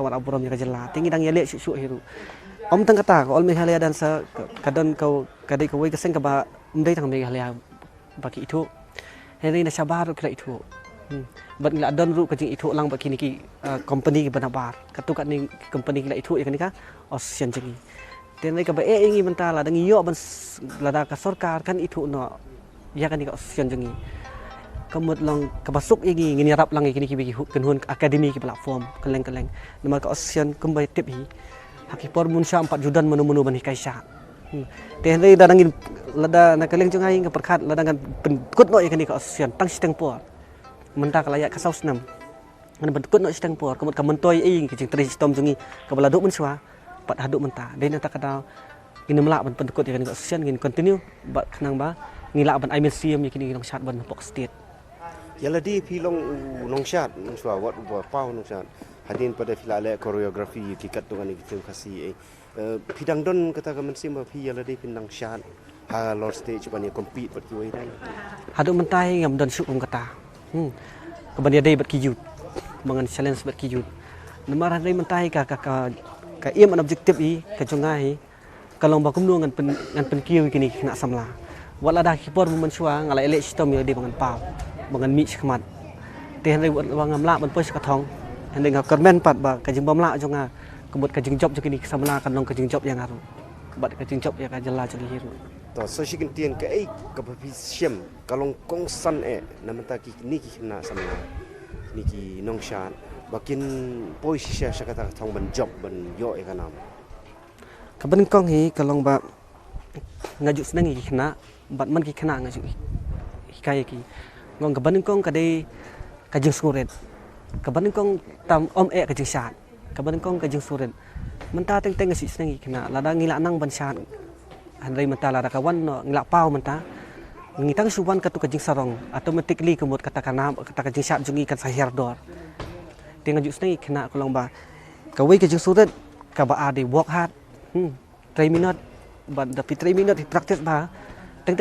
wan abram ya kajela tingi dang yele su hiru om tang kata ko ol Meghalaya dan sa kadon kau kadai kau ke seng ka ba umdai tang Meghalaya baki itu hari na sabar kira itu bat ngila don ru kajing itu lang baki niki company ki banabar katukat ni company kila itu ya kanika osian jengi tenai ka ba ingi mentala dang iyo ban lada ka sarkar kan itu no ya kanika osian jengi kamut lang kabasuk igi ngini rap lang iki bigi kenhun akademi ki platform keleng nama ka osian kumbai tip hi hakipor mun sya 4 judan menu-menu ban kaisha te da dangin lada na keleng jungai ka perkhat lada kan kut no ikani ka osian tang siteng por menta ka layak ka saus nam an ban kut no siteng por kamut ka mentoi ing ki jing tri stom jungi ka bala duk mun swa pat haduk menta de na ta ka ini melak ban kut ikani ka osian ngin continue ba khnang ba ngila ban I museum ikini nong shat ban pok state Yala di pilong nongshat mensua wat ubah pau nongshat hadin pada filale koreografi kikat dengan itu kasih pidang don kata kaman sim pi yala di pindang shat ha lord stage bani compete bat kiwai dan haduk mentai ngam don syuk kata kebandia dai bat kijut mangan challenge bat kijut namar dai mentai ka im an objektif i ka jungai kalong ba kumnu ngan pen kiu kini kena samla wala dah kipor mensua ngala elek sistem yo di mangan pau bangan mi khmat te han wang amla ban pos ka thong han ding kermen pat ba ka jing bamla jonga kebut ka jing job jokini samla kan long ka jing job yang aru bat ka jing job ya ka jela jeli hiru to so shikin tien ka ka papi siam kalong kong san namata ki niki khna samla niki nongshan bakin poi shisha kata thong ban job ban yo kanam ka ban kong hi kalong ba ngaju senang ki khna bat man ki khna ngaju kai ki ngong kabanin kong kadai kajing suret kabanin kong tam om kajing shat kabanin kong kajing suret menta teng ngasi sengi kena lada ngila nang ban shat handai menta lada kawan no ngila pau menta ngitang suban katu kajing sarong automatically kemut kata kajing shat jungi kan sahir dor teng ngaju sengi kena kolong ba kawai kajing suret ka ba ade work hard 3 minute ban dapi 3 minute practice ba teng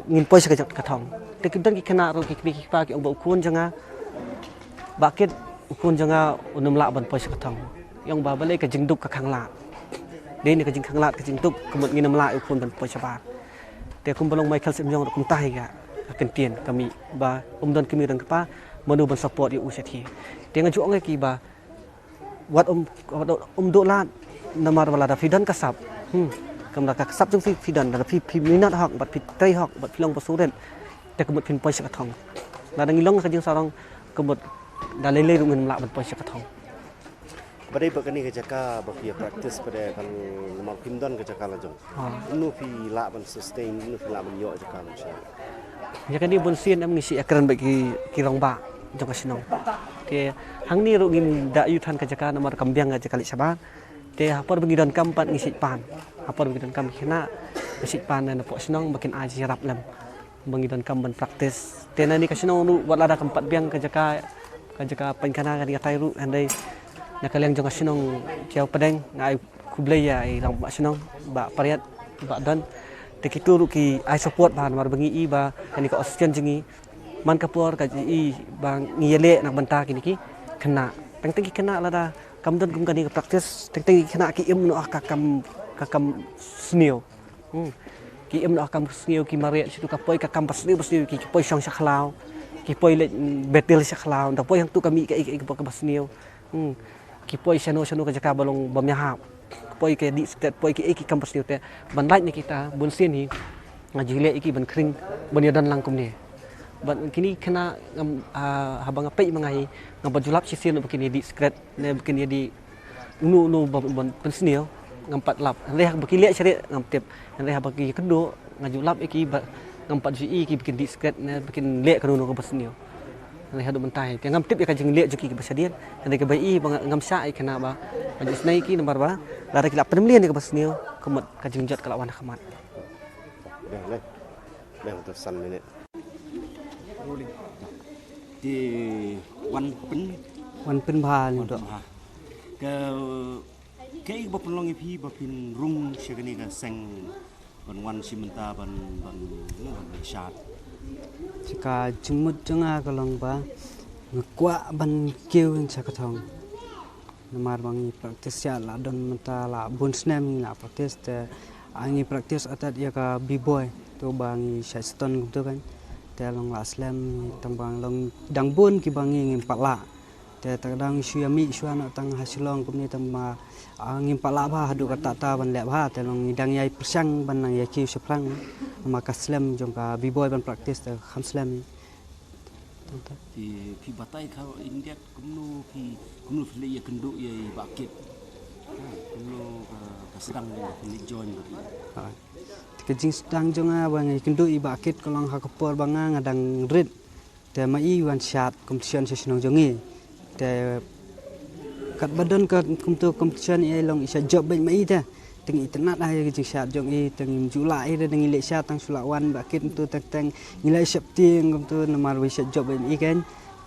ngin poi sa ka thong te kidan ki khana ro ki pa ki ong kun janga bakit kun janga unum la ban poi sa ka thong yong ba balai ka jingduk ka khangla de ni ka jing khangla ka jingduk kumut nginam la kun ban poi sa ba te kum balong Michael sim jong kum tai ga ken tien kami ba don kimi dang pa manu ban support yu usethi te ngaju ong ki ba wat do la namar wala da fidan kasap kamla ka sab jung fidan da fi minat hak bat fi trai hak bat filong pasuren te kemut pin poi sa ka thong la dang ilong ka jing sarong kemut da lele rungin la bat poi sa ka thong badai bakani ka jaka bakia practice pada kan lemar pindon ka jaka lajong nu fi la ban sustain nu fi la ban yo jaka insya ya kan dia bonsin am ngisi akran bagi kirong ba jong kasinong te hang ni rungin da yutan ka jaka nomor kambiang ka jaka li sabar te hapor bagi don kampat ngisi pan hapor bagi don kam khina ngisi pan na po sinong makin aji rap lam bagi don kam ban practice te na ni kasinong nu wala da kampat biang ka jaka pankana ka dia tairu andai na kaliang jong kasinong kiau padeng ngai kublai ya ai lang ba sinong ba pariat ba don te kituru ki ai support ban mar bangi i ba kani ka ostian jingi man kapor ka i bang ngiyele nak banta kini ki kena teng ki kena lada kam don kum kani ka practice teng kena ki im no kakam snio ki im no akam snio ki mare situ ka poi ka kam pasni ki poi song saklau ki poi le betel saklau nda poi hang tu kami ka pasnio ki poi sano ka jaka balong bamyahap poi ke di stet poi ki kam pasnio te ban like ni kita bun sin hi ngajile iki ban kring ban yadan langkum ni ban kini kena habang apai mangai ngam bajulap sisin begini di skret ne begini di nu ban pensnio ngam pat lap leh bekile syari ngam tip leh bagi kedo ngajulap iki ngam pat ji iki bikin di skret ne bikin lek kanu ke pensnio leh hadu mentai te ngam tip ya kajeng lek juki ke basadian ande ke bai ngam sa ai kena ba baju snai ki nomor ba lara kilap penmlian ke pensnio kemut kajeng jat kalawan khamat dah untuk 1 minit di wan pen bhal untuk ke bapelong ipi bapin rung syagani ka seng wan simenta ban syat jika jemut jengah kalong ba ngekwa ban kieu yang sakathong namar bangi praktis ya la don menta la bun snem la praktis te angi praktis atat ya ka b-boy tu bangi shaston tu kan te long la slam tambang long dang bun ki bangi ngim pala te tadang syami syana tang hasilong kumni tamba ngim pala ba hadu kata ta ban le ba te long dang yai persang ban nang ya ki seprang maka slam jong ka b-boy ban praktis te kham slam Pi batai kau India kumnu fili ya kenduk ya bakit. Kumnu ka sedang fili join bagi. Kejing sedang jonga bang kendu ibakit kolong hakapor banga ngadang red te mai wan shot competition session jongi te kat badan ka kumtu competition e long isa job baik mai te teng internet lah kejing shot jongi teng jula e deng ile shot tang sulawan bakit tu teng nilai septing kumtu namar wisa job baik kan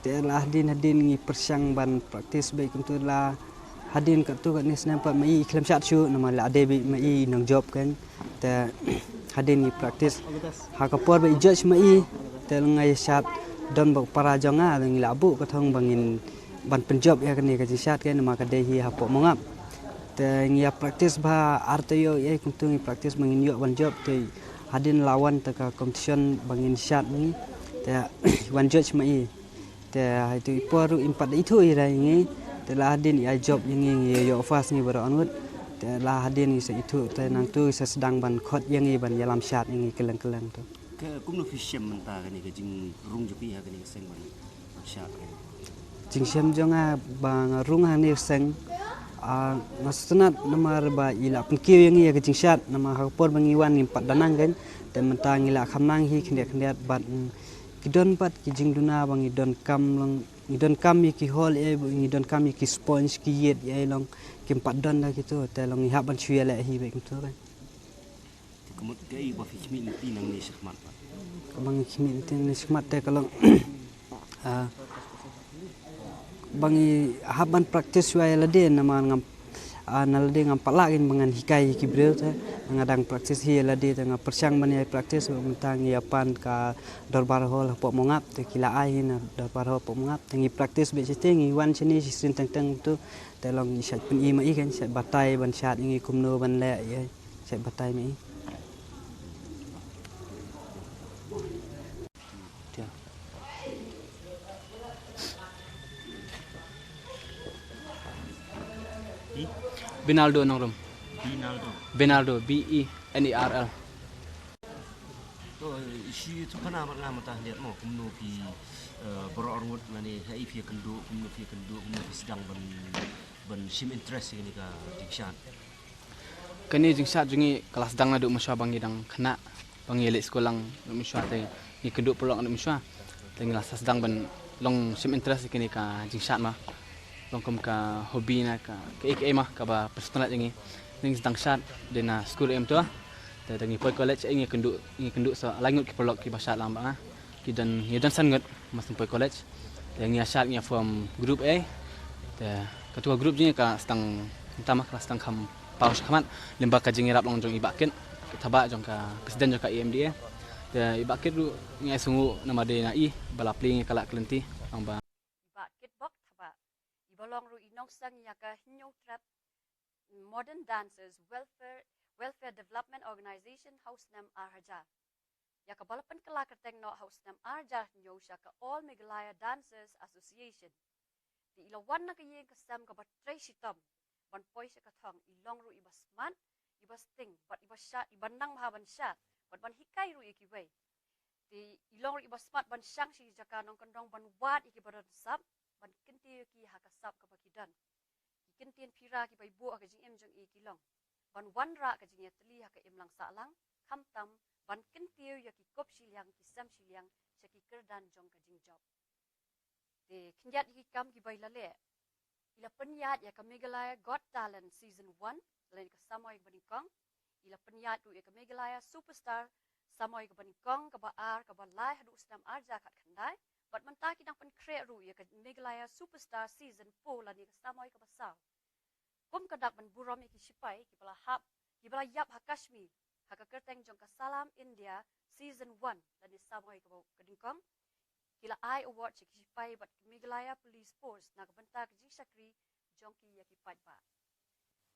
te lah hadin ngi persang ban praktis baik kumtu lah hadin kat tu kat ni snampat mai klem shot shoot nama la ade mai nang job kan te hadin ni praktis hakapor ba judge mai te ngai shot don bak para jonga ngi labu ka thong bangin ban penjob ya kan ni ka shot kan nama ka de hi hapo mongap te ngi praktis ba artayo ye kuntu ngi praktis bangin yo ban job te hadin lawan te ka competition bangin shot ni te wan judge mai te itu poru impat itu ira ngi te la hadin ya job ngi yo fast ngi bara onward te la hadin se itu te nang tu se sedang ban khot yang ban yalam syat ngi keleng-keleng tu Ke kumnu fi syam menta kan ni kejing rung jepi ha kan ni seng ban syat kan. jing syam jonga bang rung han ni seng masnat namar ba ila pengkiu yang ya kejing syat nama hakpor bangiwan ni pat danang kan te menta ngila khamnang hi khendiat bat kidon pat kijing duna bang idon kam long idon kam ki hol e idon kam ki sponge ki yet ye long kim pat don da gitu te long ihap ban chui le hi be gitu kan Kemut gai ba fi chmi ni nang ni sykhmat. bang kimi tin smat te kalau bangi haban praktis wa lade nama ngam nalade ngam palagin bangan hikai ki breu te ngadang praktis hi lade tengah persang ban yai praktis mentang yapan ka dorbar hol po mongap te kila ai na dorbar hol po mongap tengi praktis be ngi wan chini sin teng teng tu te long isat pun i mai kan sat batai ban syat ngi kumno ban le ye sat batai mai Benaldo nongrom. Binaldo. Benaldo BENERL. To isi tu kana mat ngam tah liat mo kumnu pi berorngut mani hai fi kenduk kumnu fi sedang ban sim interest ni ka dikshan. Kani jingsat jungi kelas dang nadu musya bangi dang kena bangi lek sekolang musya te ni keduk pelok anu musya. Tengi las sedang ban long sim interest kini ka jingsat mah. Long kum ka hobi na ka ke mah ka ba personal jungi. Ning sedang syat dena school em tu ah. Te tengi poi college ingi kenduk so langut ki pelok ki basat lamba ah. Ki dan sangat mas poi college. Tengi syat ngi from group A. Te ketua grup jungi ka sedang utama kelas sedang kam paus kamat lemba ka jingi rap long jong ibakin taba jong ka presiden jong ka EMDA de ibakin du ngai sungu nama de na I balapling kala klenti amba Iba kitbok taba ibalong ru inong sang yaka hinyong trap modern dancers welfare development organization house nam arja yaka balapan kala kerteng no house nam arja hinyo shaka all Meghalaya dancers association di ilawan na kayeng kasam ka batray sitam ban poi sa kathang ilong ru iba smart iba sting but iba shot iba nang mahaban shot but ban hikai ru ikiway di ilong ru iba smart ban syang si jaka nong kandong ban wat iki badan sap ban kinti ki hakasap ka bakidan kintin pira ki bai bu ka jing em jong ikilong ban wan ra ka jing yatli ha ka em lang sa lang khamtam ban kinti ya ki kop silyang ki sam silyang sa ki kerdan jong ka jing job de kinjat ki kam ki bai lale ila penyat ya ka Meghalaya Got Talent Season 1 lain ka samoy ka banikong ila penyat ru ya ka Meghalaya Superstar samoy ka banikong ka baar ka balai hadu ustam arja kat khandai bat manta ki dang pen kre ru ya ka Meghalaya Superstar Season 4 lani ka samoy ka basaw kum kadak ban buram ki sipai ki bala yap ha Kashmir ha ka kerteng jong ka Salam India Season 1 lani samoy ka kadingkong kila I award si sipai bat Meghalaya Police Force na kabanta ka sakri jongki ya ki pajba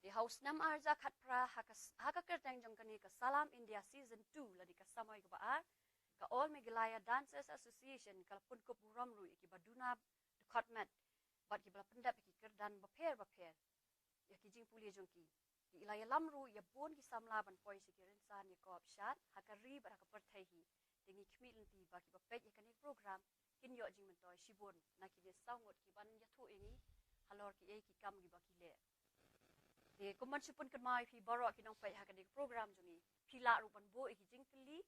di house nam arja khat pra haka kertang jong kani ka Salam India season 2 ladi ka samai ka baar ka All Meghalaya Dancers Association ka pun ko buram ru ki baduna department bat ki bala pendap ki kerdan baper ya ki jing puli jongki ki ilaya lamru ya bon ki samla ban poi si ki rensan ya ko shat haka ri ba haka perthai hi tingi khmi lenti ba ki bapet ya kani program kin yo jing mentoi shibon na ki de saungot ki ban ya thu ingi halor ki e ki kam ki ba ki le de kuman sipun kan mai phi baro ki nong pai haka de program jongi phila ru ban bo ki jing kli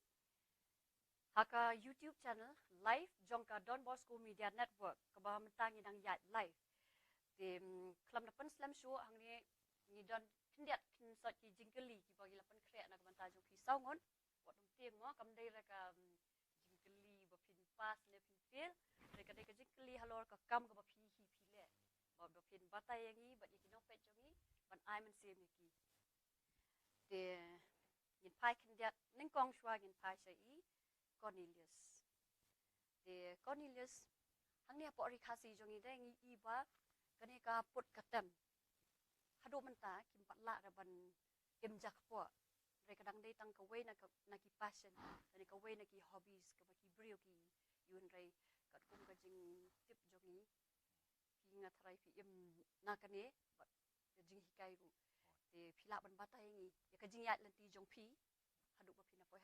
haka YouTube channel live jongka Don Bosco Media Network ka ba mentangi dang ya live de klam na pen slam show hang ni don tindiat kin so ki jing kli ki ba ki lapan kre na ka banta jong phi saungon wat dum tieng mo kam dei ra ka jing kli ba phin pas le phin fil de ka jing kli halor ka kam ka ba phi hi phi le ba phin batai yangi ba ki nong pet jongi ban ai man sem ki de yin pai kin diat ning kong shwa yin pai sai Cornelius de Cornelius hang ne po ri khasi jongi de ngi I ba kane ka put katem hadu menta kim patla ra ban kim jak po re kadang dei tang ka we na ki passion ni ka we na ki hobbies ka ba ki brio ki yun re kat kum ka jing tip jongi ki nga thrai fi im na kane ba jing hikai ru de phila ban batai ngi ya ka jing ya lenti jong phi hadu ba phi na po